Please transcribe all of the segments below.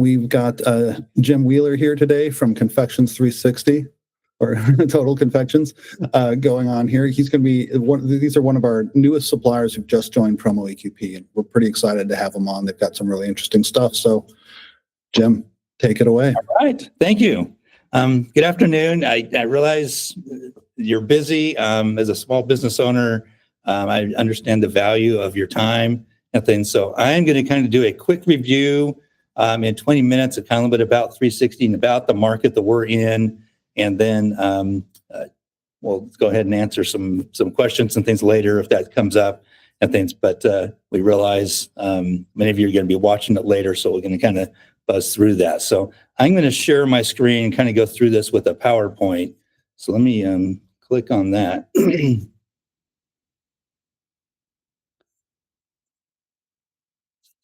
We've got Jim Wheeler here today from Confections 360, or Total Confections, going on here. He's going to be these are one of our newest suppliers who've just joined Promo EQP, and we're pretty excited to have them on. They've got some really interesting stuff. So, Jim, take it away. All right. Thank you. Good afternoon. I realize you're busy. As a small business owner, I understand the value of your time and things. So I'm going to kind of do a quick review in 20 minutes, a kind of bit about 360 and about the market that we're in. And then we'll go ahead and answer some questions and things later if that comes up and things. But we realize many of you are going to be watching it later, so we're going to kind of buzz through that. So I'm going to share my screen and kind of go through this with a PowerPoint. So let me click on that.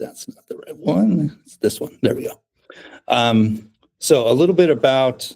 That's not the right one. It's this one. There we go. So a little bit about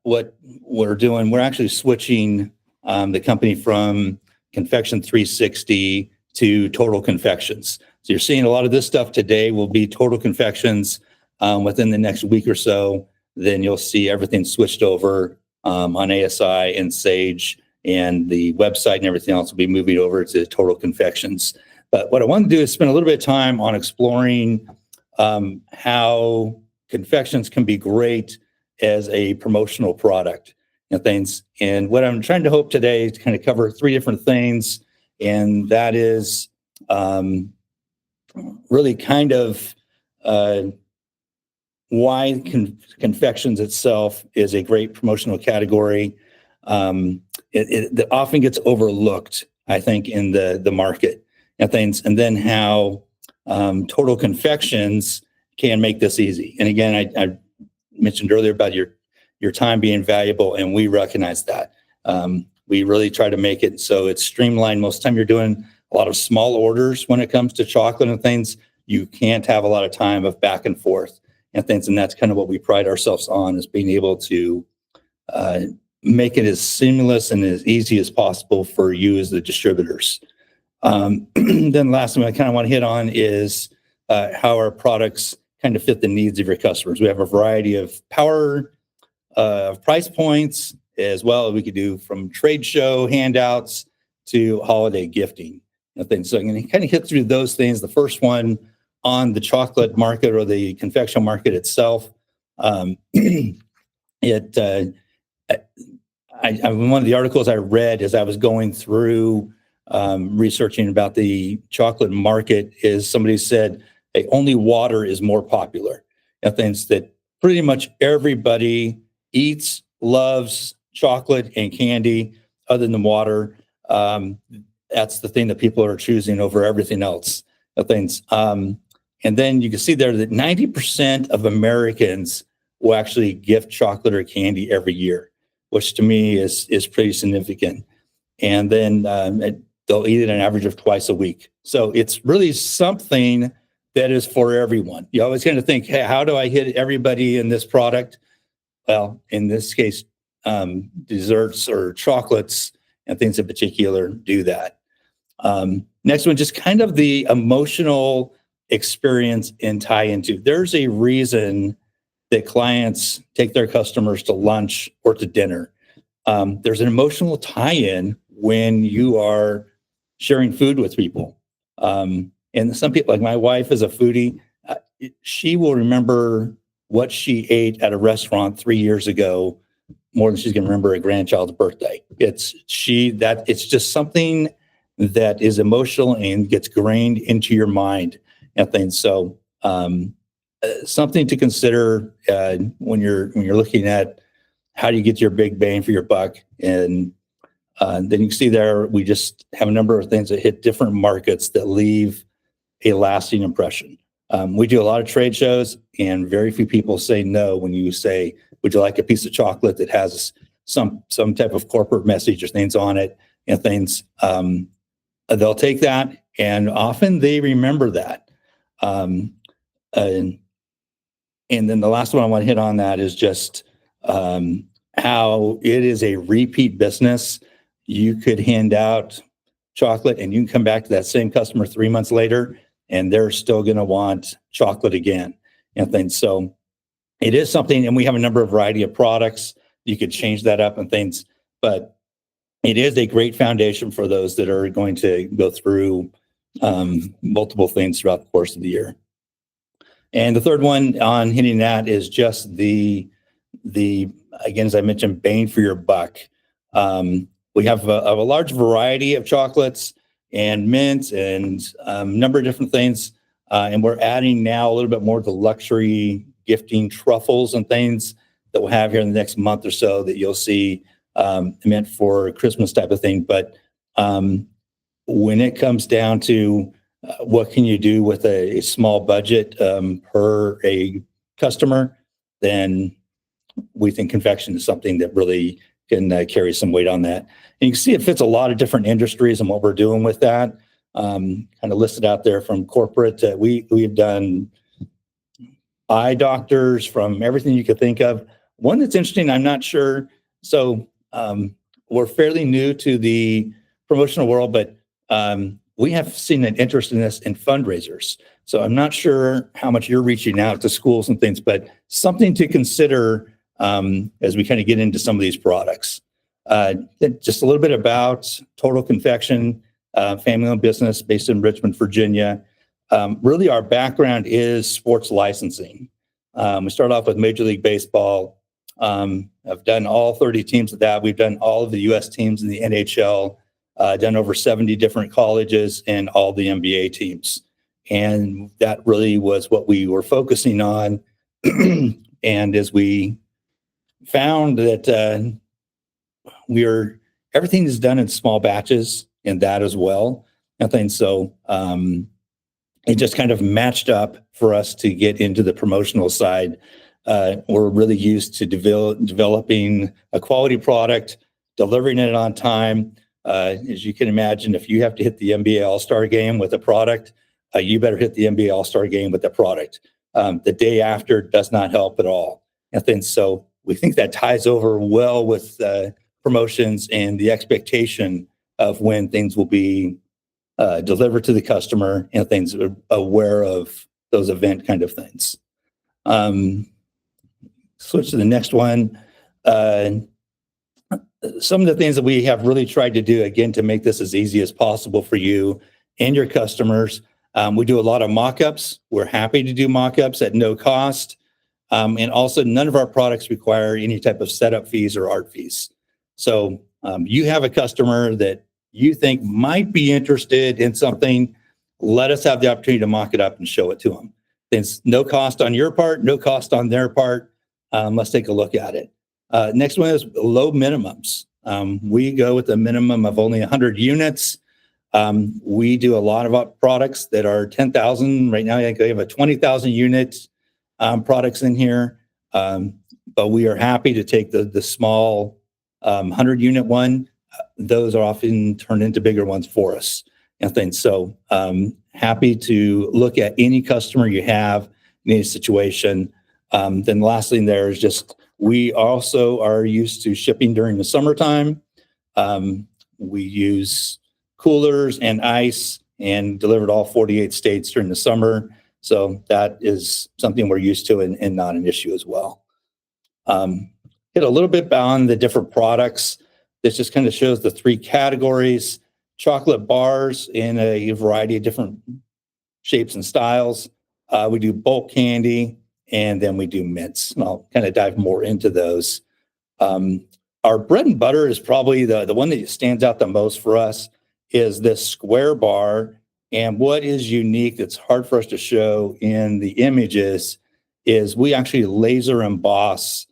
what we're doing. We're actually switching the company from Confection 360 to Total Confections. So you're seeing a lot of this stuff today will be Total Confections. Within the next week or so, then you'll see everything switched over on ASI and Sage, and the website and everything else will be moving over to Total Confections. But what I want to do is spend a little bit of time on exploring how confections can be great as a promotional product and things. And what I'm trying to hope today is to kind of cover three different things, and that is really kind of why confections itself is a great promotional category. It often gets overlooked, I think, in the market and things, and then how Total Confections can make this easy. And again, I mentioned earlier about your time being valuable, and we recognize that. We really try to make it so it's streamlined. Most of the time you're doing a lot of small orders when it comes to chocolate and things. You can't have a lot of time of back and forth and things, and that's kind of what we pride ourselves on, is being able to make it as seamless and as easy as possible for you as the distributors. Then last thing I kind of want to hit on is how our products kind of fit the needs of your customers. We have a variety of price points as well. We could do from trade show handouts to holiday gifting and things. So I'm going to kind of hit through those things. The first one on the chocolate market or the confection market itself. One of the articles I read as I was going through researching about the chocolate market is somebody said, hey, only water is more popular. And things that pretty much everybody eats, loves chocolate and candy other than water. That's the thing that people are choosing over everything else. Things. And then you can see there that 90% of Americans will actually gift chocolate or candy every year, which to me is pretty significant. And then they'll eat it an average of twice a week. So it's really something that is for everyone. You always kind of think, hey, how do I hit everybody in this product? Well, in this case, desserts or chocolates and things in particular do that. Next one, just kind of the emotional experience and tie into. There's a reason that clients take their customers to lunch or to dinner. There's an emotional tie-in when you are sharing food with people. And some people, like my wife is a foodie, she will remember what she ate at a restaurant 3 years ago more than she's going to remember a grandchild's birthday. It's just something that is emotional and gets grained into your mind and things. So something to consider when you're looking at how do you get your big bang for your buck. And then you can see there we just have a number of things that hit different markets that leave a lasting impression. We do a lot of trade shows, and very few people say no when you say, would you like a piece of chocolate that has some type of corporate message or things on it and things. They'll take that, and often they remember that. And then the last one I want to hit on that is just how it is a repeat business. You could hand out chocolate and you can come back to that same customer 3 months later and they're still going to want chocolate again. and things. So it is something, and we have a number of variety of products. You could change that up and things, but it is a great foundation for those that are going to go through multiple things throughout the course of the year. And the third one on hitting that is just the again, as I mentioned, bang for your buck. We have a large variety of chocolates and mints and a number of different things. And we're adding now a little bit more of the luxury gifting truffles and things that we'll have here in the next month or so that you'll see meant for Christmas type of thing. But when it comes down to what can you do with a small budget per a customer, then we think confection is something that really can carry some weight on that. And you can see it fits a lot of different industries and what we're doing with that. Kind of listed out there from corporate. We've done eye doctors, from everything you could think of. One that's interesting, I'm not sure. So we're fairly new to the promotional world, but we have seen an interest in this in fundraisers. So I'm not sure how much you're reaching out to schools and things, but something to consider as we kind of get into some of these products. Just a little bit about Total Confection, family-owned business based in Richmond, Virginia. Really, our background is sports licensing. We started off with Major League Baseball. I've done all 30 teams of that. We've done all of the U.S. teams in the NHL, done over 70 different colleges and all the NBA teams. And that really was what we were focusing on. And as we found that everything is done in small batches in that as well. I think so. It just kind of matched up for us to get into the promotional side. We're really used to developing a quality product, delivering it on time. As you can imagine, if you have to hit the NBA All-Star game with a product, you better hit the NBA All-Star game with the product. The day after does not help at all. And then so we think that ties over well with promotions and the expectation of when things will be delivered to the customer and things are aware of those event kind of things. Switch to the next one. Some of the things that we have really tried to do, again, to make this as easy as possible for you and your customers. We do a lot of mock-ups. We're happy to do mock-ups at no cost. And also, none of our products require any type of setup fees or art fees. So you have a customer that you think might be interested in something, let us have the opportunity to mock it up and show it to them. It's no cost on your part, no cost on their part. Let's take a look at it. Next one is low minimums. We go with a minimum of only 100 units. We do a lot of products that are 10,000. Right now, I think we have a 20,000 units products in here. But we are happy to take the small 100 unit one. Those are often turned into bigger ones for us. And things. So happy to look at any customer you have in any situation. Then the last thing there is just, we also are used to shipping during the summertime. We use coolers and ice and delivered all 48 states during the summer. So that is something we're used to and not an issue as well. Hit a little bit on the different products. This just kind of shows the three categories: chocolate bars in a variety of different shapes and styles. We do bulk candy, and then we do mints. And I'll kind of dive more into those. Our bread and butter is probably the one that stands out the most for us, is this square bar. And what is unique that's hard for us to show in the images is we actually laser emboss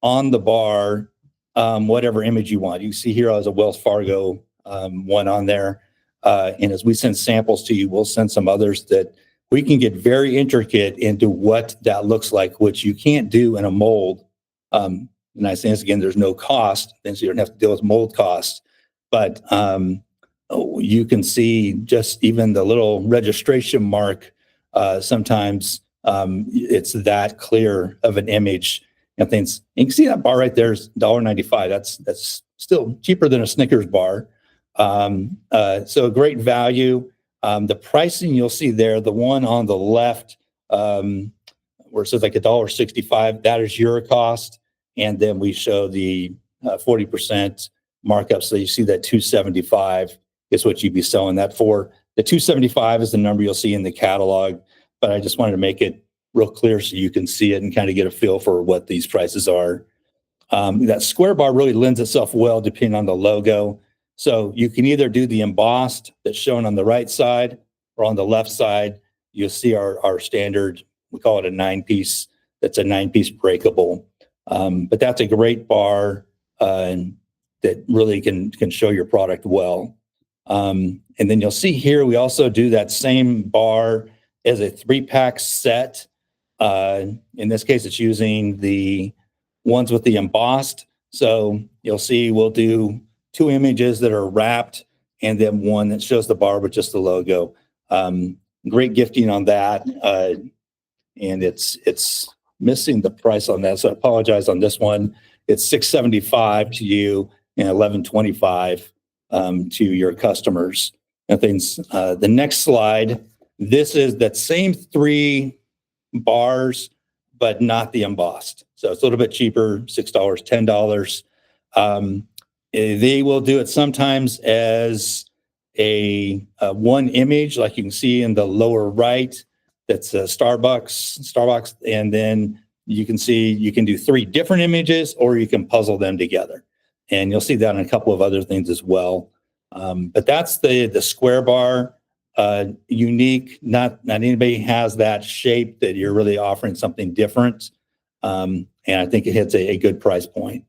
on the bar whatever image you want. You see here as a Wells Fargo one on there. And as we send samples to you, we'll send some others that we can get very intricate into what that looks like, which you can't do in a mold. And I say this again, there's no cost, and so you don't have to deal with mold costs. But you can see just even the little registration mark. Sometimes it's that clear of an image. And things. You can see that bar right there is $1.95. That's still cheaper than a Snickers bar. So a great value. The pricing you'll see there, the one on the left, where it says like $1.65, that is your cost. And then we show the 40% markup. So you see that 275 is what you'd be selling that for. The 275 is the number you'll see in the catalog, but I just wanted to make it real clear so you can see it and kind of get a feel for what these prices are. That square bar really lends itself well depending on the logo. So you can either do the embossed that's shown on the right side, or on the left side, you'll see our standard, we call it a 9-piece. That's a 9-piece breakable. But that's a great bar that really can show your product well. And then you'll see here, we also do that same bar as a 3-pack set. In this case, it's using the ones with the embossed. So you'll see we'll do 2 images that are wrapped and then one that shows the bar with just the logo. Great gifting on that. And it's missing the price on that. So I apologize on this one. It's $675 to you and $1125 to your customers. And things. The next slide, this is that same 3 bars, but not the embossed. So it's a little bit cheaper, $6, $10. They will do it sometimes as a one image, like you can see in the lower right. That's Starbucks, and then you can see you can do 3 different images, or you can puzzle them together, and you'll see that in a couple of other things as well. But that's the square bar. Unique. Not anybody has that shape that you're really offering something different. And I think it hits a good price point.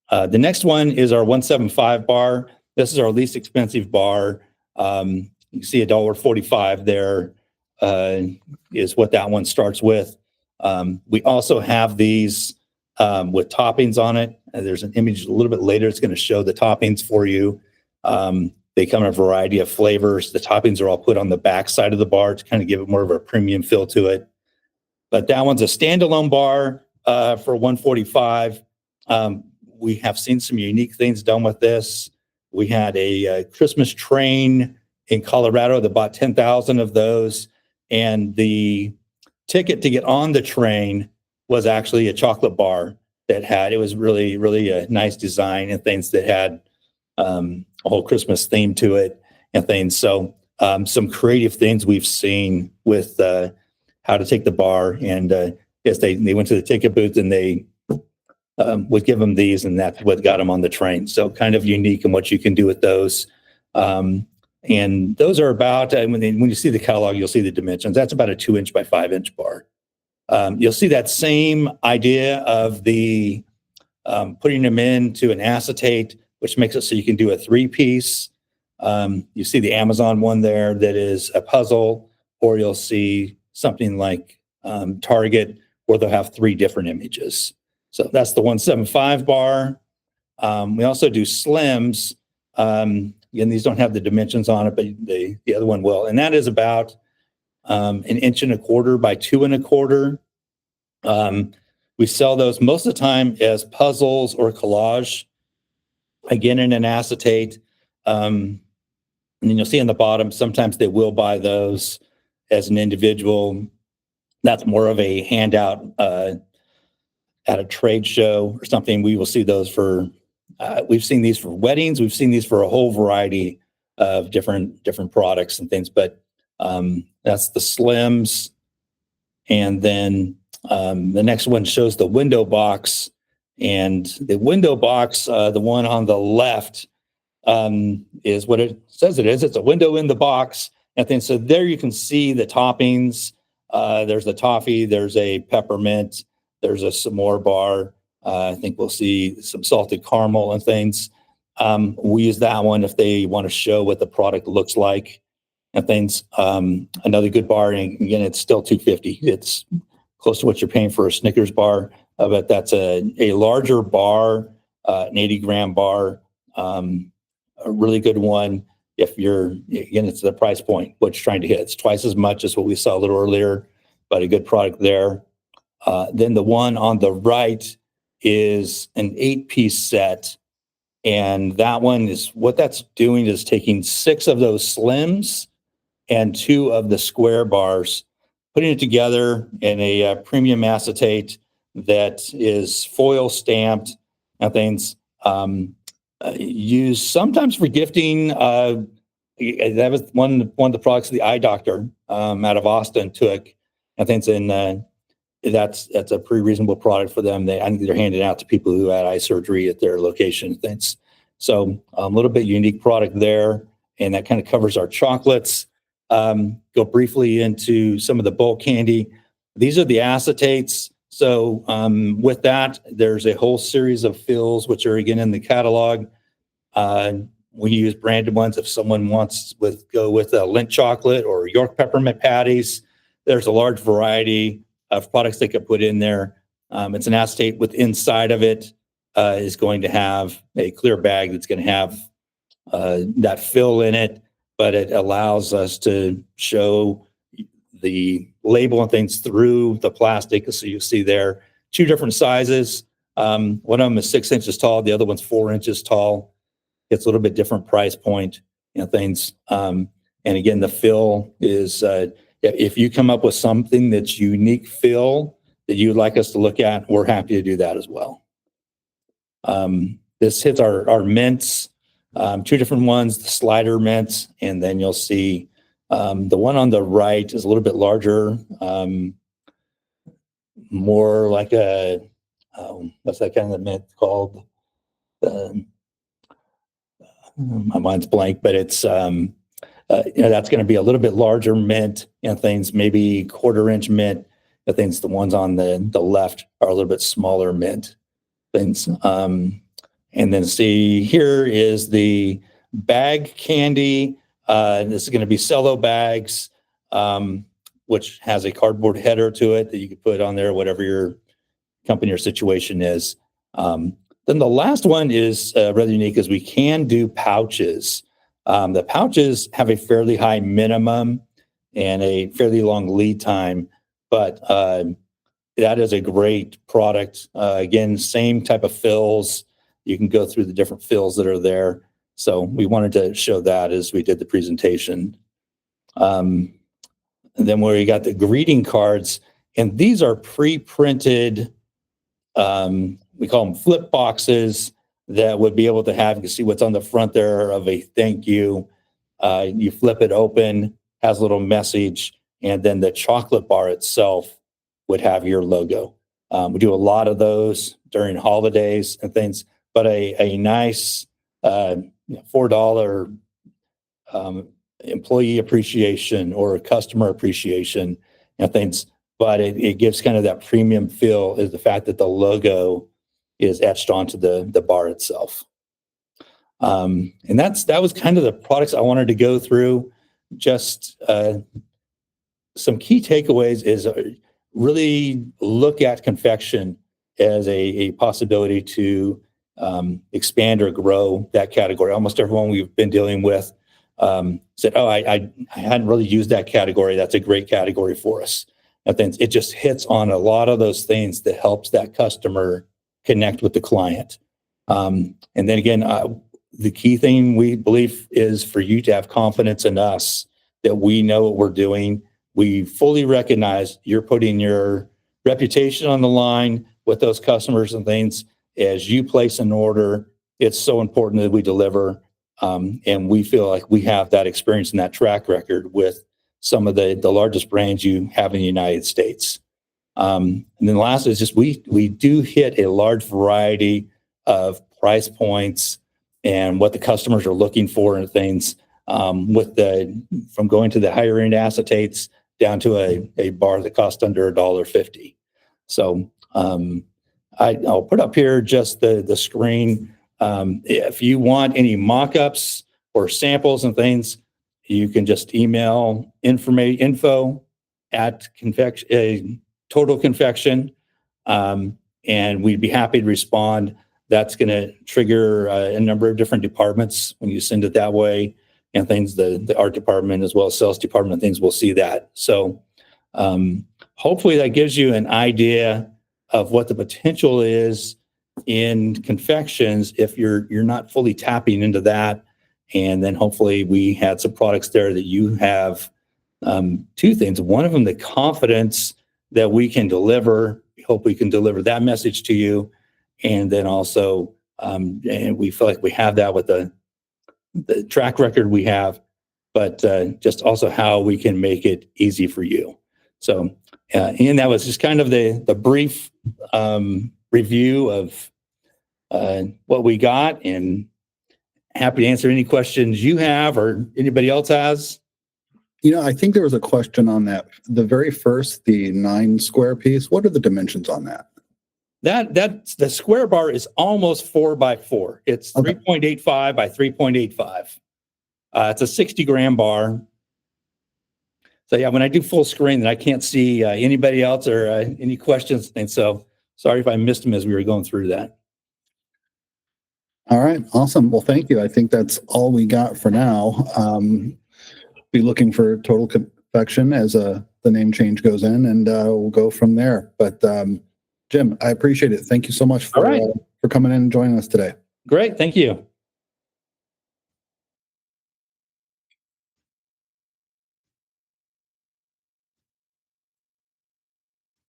The next one is our 175 bar. This is our least expensive bar. You can see $1.45 there is what that one starts with. We also have these with toppings on it. There's an image a little bit later. It's going to show the toppings for you. They come in a variety of flavors. The toppings are all put on the back side of the bar to kind of give it more of a premium feel to it. But that one's a standalone bar for $145. We have seen some unique things done with this. We had a Christmas train in Colorado that bought 10,000 of those. And the ticket to get on the train was actually a chocolate bar it was really, really a nice design and things that had a whole Christmas theme to it and things. So some creative things we've seen with how to take the bar. And yes, they went to the ticket booth and they would give them these, and that's what got them on the train. So kind of unique in what you can do with those. And those are about, when you see the catalog, you'll see the dimensions. That's about a 2-inch by 5-inch bar. You'll see that same idea of the putting them into an acetate, which makes it so you can do a 3-piece. You see the Amazon one there that is a puzzle, or you'll see something like Target, where they'll have 3 different images. So that's the 175 bar. We also do slims. Again, these don't have the dimensions on it, but the other one will. And that is about 1.25 inches by 2.25 inches. We sell those most of the time as puzzles or collage, again in an acetate. And then you'll see on the bottom, sometimes they will buy those as an individual. That's more of a handout at a trade show or something. We will see those for, we've seen these for weddings. We've seen these for a whole variety of different products and things, but that's the slims. And then the next one shows the window box, and the window box, the one on the left, is what it says it is. It's a window in the box. And then, so there you can see the toppings. There's the toffee, there's a peppermint, there's a s'more bar. I think we'll see some salted caramel and things. We use that one if they want to show what the product looks like and things. Another good bar, and again, it's still $250. It's close to what you're paying for a Snickers bar, but that's a larger bar, an 80-gram bar, a really good one. If you're, again, it's the price point, what you're trying to hit. It's twice as much as what we saw a little earlier, but a good product there. Then the one on the right is an 8-piece set. And that one is, what that's doing is taking 6 of those slims and 2 of the square bars. putting it together in a premium acetate that is foil stamped and things, used sometimes for gifting. That was one of the products the eye doctor out of Austin took. I think that's a pretty reasonable product for them. I think they're handing out to people who had eye surgery at their location. Things. So a little bit unique product there, and that kind of covers our chocolates. Go briefly into some of the bulk candy. These are the acetates. So with that, there's a whole series of fills, which are again in the catalog. We use branded ones if someone wants go with a Lindt chocolate or York peppermint patties. There's a large variety of products they could put in there. It's an acetate with inside of it is going to have a clear bag that's going to have that fill in it, but it allows us to show the label and things through the plastic. So you see there, 2 different sizes. One of them is 6 inches tall. The other one's 4 inches tall. It's a little bit different price point and things. And again, the fill is, if you come up with something that's unique fill that you'd like us to look at, we're happy to do that as well. This hits our mints, 2 different ones, the slider mints, and then you'll see the one on the right is a little bit larger, more like what's that kind of mint called? My mind's blank, but it's that's going to be a little bit larger mint and things, maybe 1/4 inch mint. I think the ones on the left are a little bit smaller mint things. And then see here is the bag candy. This is going to be cello bags, which has a cardboard header to it that you can put on there, whatever your company or situation is. Then the last one is rather unique, as we can do pouches. The pouches have a fairly high minimum and a fairly long lead time, but that is a great product. Again, same type of fills. You can go through the different fills that are there. So we wanted to show that as we did the presentation. And then where you got the greeting cards, and these are pre-printed, we call them flip boxes that would be able to have, you can see what's on the front there of a thank you. You flip it open, has a little message, and then the chocolate bar itself would have your logo. We do a lot of those during holidays and things, but a nice $4 employee appreciation or customer appreciation and things, but it gives kind of that premium feel is the fact that the logo is etched onto the bar itself. And that was kind of the products I wanted to go through. Just some key takeaways is really look at confection as a possibility to expand or grow that category. Almost everyone we've been dealing with said, oh, I hadn't really used that category. That's a great category for us. And then it just hits on a lot of those things that helps that customer connect with the client. And then again, the key thing we believe is for you to have confidence in us that we know what we're doing. We fully recognize you're putting your reputation on the line with those customers and things. As you place an order, it's so important that we deliver. And we feel like we have that experience and that track record with some of the largest brands you have in the United States. And then last is just we do hit a large variety of price points and what the customers are looking for and things, from going to the higher end acetates down to a bar that costs under $1.50. So I'll put up here just the screen. If you want any mock-ups or samples and things, you can just email info at Total Confection, and we'd be happy to respond. That's going to trigger a number of different departments when you send it that way, and things. The art department as well as sales department and things will see that. So hopefully that gives you an idea of what the potential is in confections if you're not fully tapping into that. And then hopefully we had some products there that you have two things. One of them, the confidence that we can deliver. We hope we can deliver that message to you. And then also, and we feel like we have that with the track record we have, but just also how we can make it easy for you. So, and that was just kind of the brief review of what we got, and happy to answer any questions you have or anybody else has. I think there was a question on that. The very first, the 9 square piece. What are the dimensions on that? That the square bar is almost 4 by 4. It's Okay. 3.85 by 3.85. It's a 60-gram bar. So yeah, when I do full screen, then I can't see anybody else or any questions. And so sorry if I missed them as we were going through that. All right. Awesome. Well, thank you. I think that's all we got for now. Be looking for Total Confection as the name change goes in, and we'll go from there. But Jim, I appreciate it. Thank you so much All right. for coming in and joining us today. Great. Thank you.